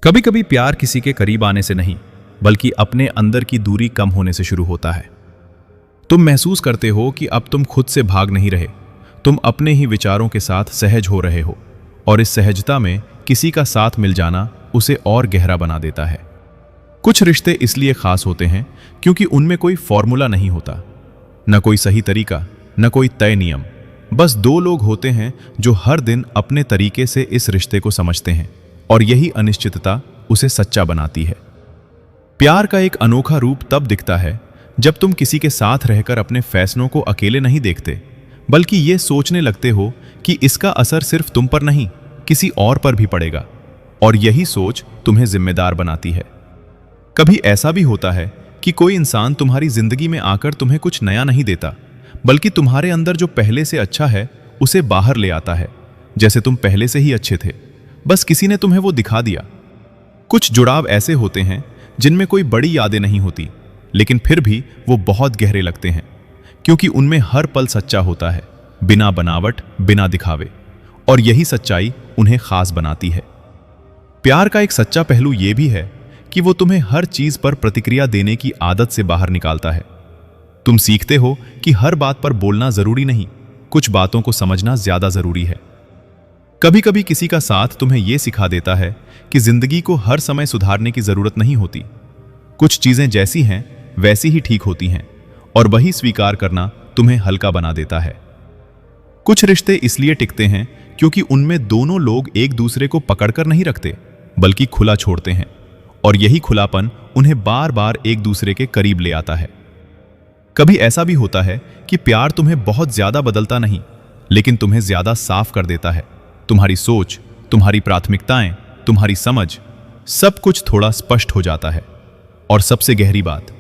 कभी कभी प्यार किसी के करीब आने से नहीं, बल्कि अपने अंदर की दूरी कम होने से शुरू होता है। तुम महसूस करते हो कि अब तुम खुद से भाग नहीं रहे, तुम अपने ही विचारों के साथ सहज हो रहे हो, और इस सहजता में किसी का साथ मिल जाना उसे और गहरा बना देता है। कुछ रिश्ते इसलिए खास होते हैं क्योंकि उनमें कोई फॉर्मूला नहीं होता, न कोई सही तरीका, न कोई तय नियम। बस दो लोग होते हैं जो हर दिन अपने तरीके से इस रिश्ते को समझते हैं, और यही अनिश्चितता उसे सच्चा बनाती है। प्यार का एक अनोखा रूप तब दिखता है जब तुम किसी के साथ रहकर अपने फैसलों को अकेले नहीं देखते, बल्कि ये सोचने लगते हो कि इसका असर सिर्फ तुम पर नहीं, किसी और पर भी पड़ेगा, और यही सोच तुम्हें जिम्मेदार बनाती है। कभी ऐसा भी होता है कि कोई इंसान तुम्हारी जिंदगी में आकर तुम्हें कुछ नया नहीं देता, बल्कि तुम्हारे अंदर जो पहले से अच्छा है उसे बाहर ले आता है, जैसे तुम पहले से ही अच्छे थे, बस किसी ने तुम्हें वो दिखा दिया। कुछ जुड़ाव ऐसे होते हैं जिनमें कोई बड़ी यादें नहीं होती, लेकिन फिर भी वो बहुत गहरे लगते हैं, क्योंकि उनमें हर पल सच्चा होता है, बिना बनावट, बिना दिखावे, और यही सच्चाई उन्हें खास बनाती है। प्यार का एक सच्चा पहलू ये भी है कि वो तुम्हें हर चीज पर प्रतिक्रिया देने की आदत से बाहर निकालता है। तुम सीखते हो कि हर बात पर बोलना जरूरी नहीं, कुछ बातों को समझना ज्यादा जरूरी है। कभी कभी किसी का साथ तुम्हें यह सिखा देता है कि जिंदगी को हर समय सुधारने की जरूरत नहीं होती, कुछ चीजें जैसी हैं वैसी ही ठीक होती हैं, और वही स्वीकार करना तुम्हें हल्का बना देता है। कुछ रिश्ते इसलिए टिकते हैं क्योंकि उनमें दोनों लोग एक दूसरे को पकड़कर नहीं रखते, बल्कि खुला छोड़ते हैं, और यही खुलापन उन्हें बार बार एक दूसरे के करीब ले आता है। कभी ऐसा भी होता है कि प्यार तुम्हें बहुत ज्यादा बदलता नहीं, लेकिन तुम्हें ज्यादा साफ कर देता है। तुम्हारी सोच, तुम्हारी प्राथमिकताएं, तुम्हारी समझ, सब कुछ थोड़ा स्पष्ट हो जाता है। और सबसे गहरी बात,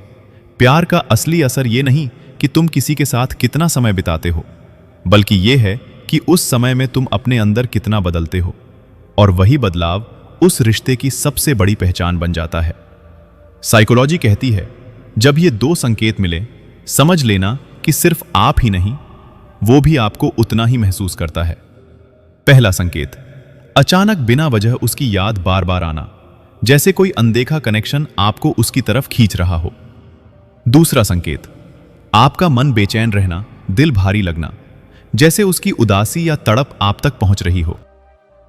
प्यार का असली असर ये नहीं कि तुम किसी के साथ कितना समय बिताते हो, बल्कि यह है कि उस समय में तुम अपने अंदर कितना बदलते हो, और वही बदलाव उस रिश्ते की सबसे बड़ी पहचान बन जाता है। साइकोलॉजी कहती है, जब ये दो संकेत मिले, समझ लेना कि सिर्फ आप ही नहीं, वो भी आपको उतना ही महसूस करता है। पहला संकेत, अचानक बिना वजह उसकी याद बार बार आना, जैसे कोई अनदेखा कनेक्शन आपको उसकी तरफ खींच रहा हो। दूसरा संकेत, आपका मन बेचैन रहना, दिल भारी लगना, जैसे उसकी उदासी या तड़प आप तक पहुंच रही हो।